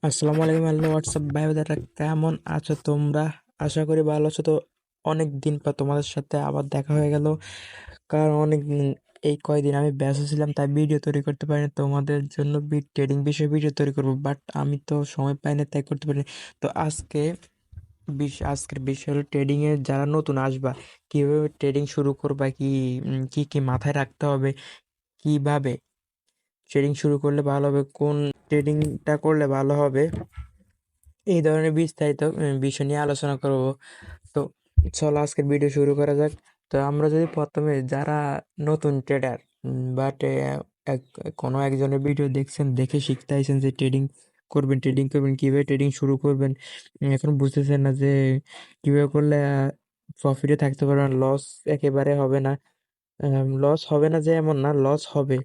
আসসালামু আলাইকুম, hello WhatsApp ভাই বোনেরা, কেমন আছো তোমরা? আশা করি ভালো আছো। তো অনেক দিন পর তোমাদের সাথে আবার দেখা হয়ে গেল। কারণ অনেক এই কয়দিন আমি ব্যস্ত ছিলাম, তাই ভিডিও তৈরি করতে পারিনি। তোমাদের জন্য ট্রেডিং বিষয়ে ভিডিও তৈরি করবো, বাট আমি তো সময় পাই না, তাই করতে পারিনি। তো আজকের বিষয় হলো ট্রেডিং এ যারা নতুন আসবা, কিভাবে ট্রেডিং শুরু করবা, কি কি মাথায় রাখতে হবে, কিভাবে ট্রেডিং শুরু করলে ভালো হবে, কোন ট্রেডিংটা করলে ভালো হবে, এই ধরনের বিস্তারিত বিষয় নিয়ে আলোচনা করব। তো চলো আজকের ভিডিও শুরু করা যাক। তো আমরা যদি প্রথমে যারা নতুন ট্রেডার বাট কোনো একজনের ভিডিও দেখছেন, দেখে শিখতে আইছেন যে ট্রেডিং করবেন কিভাবে ট্রেডিং শুরু করবেন, এখন বুঝতেছেন না যে কিভাবে করলে প্রফিটে থাকতে পারবেন, লস একেবারে হবে না। লস হবে না যে এমন না, লস হবে,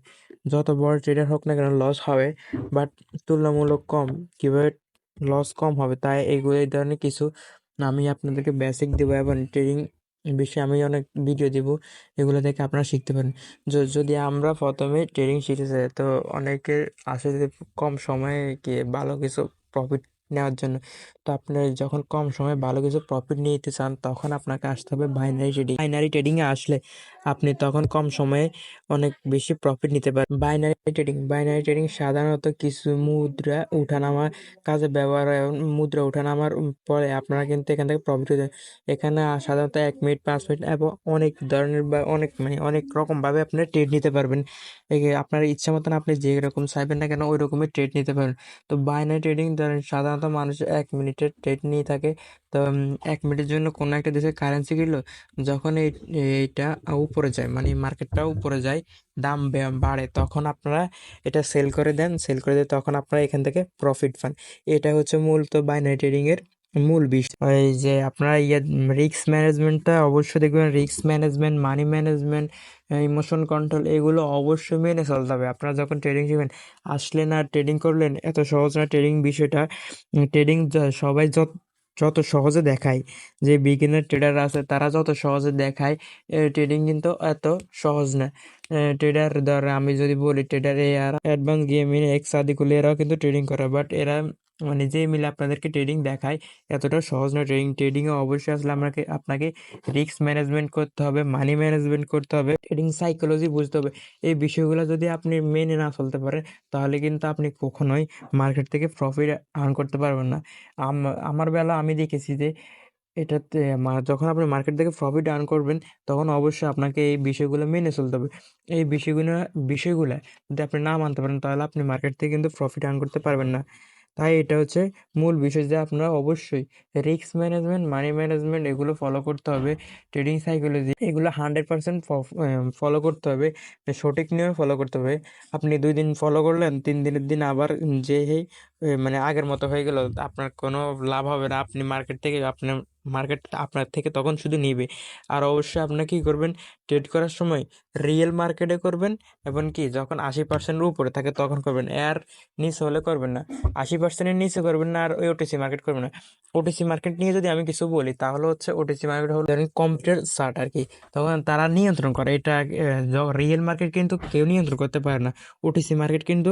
যত বড় ট্রেডার হোক না কেন লস হবে, বাট তুলনামূলক কম। কিভাবে লস কম হবে, তাই এইগুলো এই ধরনের কিছু আমি আপনাদেরকে বেসিক দেবো, এবং ট্রেডিং বিষয়ে আমি অনেক ভিডিও দিব, এগুলো থেকে আপনারা শিখতে পারেন। যদি আমরা প্রথমে ট্রেডিং শিখতে চাই, তো অনেকের আসে যে কম সময়ে ভালো কিছু প্রফিট নেওয়ার জন্য। তো আপনি যখন কম সময়ে ভালো কিছু প্রফিট নিতে চান, তখন আপনাকে আসতে হবে বাইনারি ট্রেডিংয়ে আসলে আপনি তখন কম সময়ে অনেক বেশি প্রফিট নিতে পারেন। বাইনারি ট্রেডিং সাধারণত কিছু মুদ্রা উঠানামা কাজে ব্যবহার হয়, এবং মুদ্রা উঠানামার পরে আপনারা কিন্তু এখান থেকে প্রফিট হয়ে যায়। এখানে সাধারণত 1 মিনিট, 5 মিনিট এবং অনেক ধরনের বা অনেক রকম ভাবে আপনি ট্রেড নিতে পারবেন। আপনার ইচ্ছা মতন আপনি যে রকম চাইবেন না কেন ওই রকমই ট্রেড নিতে পারেন। তো বাইনারি ট্রেডিং ধরেন সাধারণত মানুষ 1 মিনিটের ট্রেড নিয়ে থাকে। তো 1 মিনিটের জন্য কোনো একটা দেশের কারেন্সি কিনলো, যখন এইটা উপরে যায়, মানে মার্কেটটা উপরে যায়, দাম বাড়ে, তখন আপনারা এটা সেল করে দিয়ে তখন আপনারা এখান থেকে প্রফিট পান। এটা হচ্ছে মূলত বাইনারি ট্রেডিং এর মূল বিষয়। এই যে আপনারা রিস্ক ম্যানেজমেন্টটা অবশ্যই দেখবেন, risk management, money management, emotion control, এগুলো অবশ্যই মেনে চলতে হবে। আপনারা যখন ট্রেডিং শিখবেন, আসলেন আর ট্রেডিং করলেন, এত সহজ না ট্রেডিং বিষয়টা। ট্রেডিং সবাই যত সহজে দেখায়, যে বিগিনার ট্রেডার আছে তারা যত সহজে দেখায়, ট্রেডিং কিন্তু এত সহজ না। ট্রেডার দ্বারা আমি যদি বলি, ট্রেডার এ আর অ্যাডভান্স গেমিং এক্স আদিকুল এরাও কিন্তু ট্রেডিং করে, বাট এরা মানে যে মিলে আপনাদেরকে ট্রেডিং দেখায়, এতটা সহজ না। ট্রেডিংয়ে অবশ্যই আসলে আপনাকে রিস্ক ম্যানেজমেন্ট করতে হবে, মানি ম্যানেজমেন্ট করতে হবে, ট্রেডিং সাইকোলজি বুঝতে হবে। এই বিষয়গুলো যদি আপনি মেনে না চলতে পারেন, তাহলে কিন্তু আপনি কখনোই মার্কেট থেকে প্রফিট আর্ন করতে পারবেন না। আমার বেলা আমি দেখেছি যে এটাতে যখন আপনি মার্কেট থেকে প্রফিট আর্ন করবেন, তখন অবশ্যই আপনাকে এই বিষয়গুলো মেনে চলতে হবে। এই বিষয়গুলো যদি আপনি না মানতে পারেন, তাহলে আপনি মার্কেট থেকে কিন্তু প্রফিট আর্ন করতে পারবেন না। তাই এটা হচ্ছে মূল বিষয়, যে আপনারা অবশ্যই রিস্ক ম্যানেজমেন্ট, মানি ম্যানেজমেন্ট এগুলো ফলো করতে হবে। ট্রেডিং সাইকোলজি এগুলো 100% ফলো করতে হবে, সঠিক নিয়মে ফলো করতে হবে। আপনি 2 দিন ফলো করলেন, 3 দিনের দিন আবার যে মানে আগের মতো হয়ে গেল, আপনার কোনো লাভ হবে না। মার্কেট আপনার থেকে তখন শুধু নিবে। আর অবশ্যই আপনাকে কি করবেন, ট্রেড করার সময় রিয়েল মার্কেটে করবেন, এবং যখন 80%-এর উপরে থাকে তখন করবেন, এর নিচে হলে করবেন না। 80%-এর নিচে করবেন না, আর ওই ওটিসি মার্কেট করবেন না। ওটিসি মার্কেট নিয়ে যদি আমি কিছু বলি, তাহলে হচ্ছে ওটিসি মার্কেট হলো ধরেন কম্পিউটার চার্ট আর কি, তখন তারা নিয়ন্ত্রণ করে এটা। রিয়েল মার্কেট কিন্তু কেউ নিয়ন্ত্রণ করতে পারে না। ওটিসি মার্কেট কিন্তু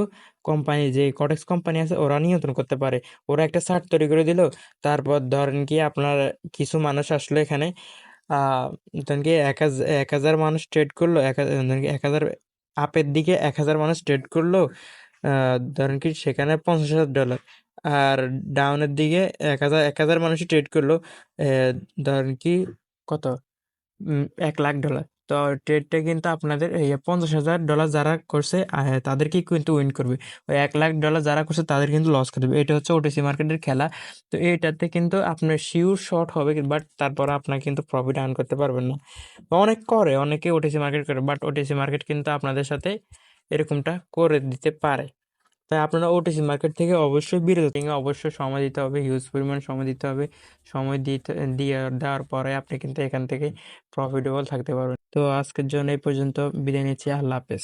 কোম্পানি, যে কটেক্স কোম্পানি আছে, ওরা নিয়ন্ত্রণ করতে পারে। ওরা একটা চার্ট তৈরি করে দিল, তারপর ধরেন আপনার কিছু মানুষ আসলো এখানে, ধরেন 1,000 মানুষ ট্রেড করলো, ধরেন 1,000 আপের দিকে 1,000 মানুষ ট্রেড করলো, ধরেন সেখানে $50,000। আর ডাউনের দিকে 1,000 মানুষই ট্রেড করলো, ধরেন কত, $1,00,000। তো ট্রেডটা কিন্তু আপনাদের এই $50,000 যারা করছে, তাদেরকেই কিন্তু উইন করবে। ওই $1,00,000 যারা করছে তাদের কিন্তু লস করে দেবে। এটা হচ্ছে ওটিসি মার্কেটের খেলা। তো এইটাতে কিন্তু আপনার শিওর শর্ট হবে, বাট তারপর আপনার কিন্তু প্রফিট আর্ন করতে পারবেন না। অনেকে ওটিসি মার্কেট করে, বাট ওটিসি মার্কেট কিন্তু আপনাদের সাথে এরকমটা করে দিতে পারে। তাই আপনারা ওটিসি মার্কেট থেকে অবশ্যই বিরত থেকে অবশ্যই সময় দিতে হবে, হিউজ পরিমাণ সময় দিতে হবে। সময় দেওয়ার পরে আপনি কিন্তু এখান থেকে প্রফিটেবল থাকতে পারবেন। তো আজকের জন্য এই পর্যন্ত, বিদায় নিচ্ছি, আল্লাহ হাফেজ।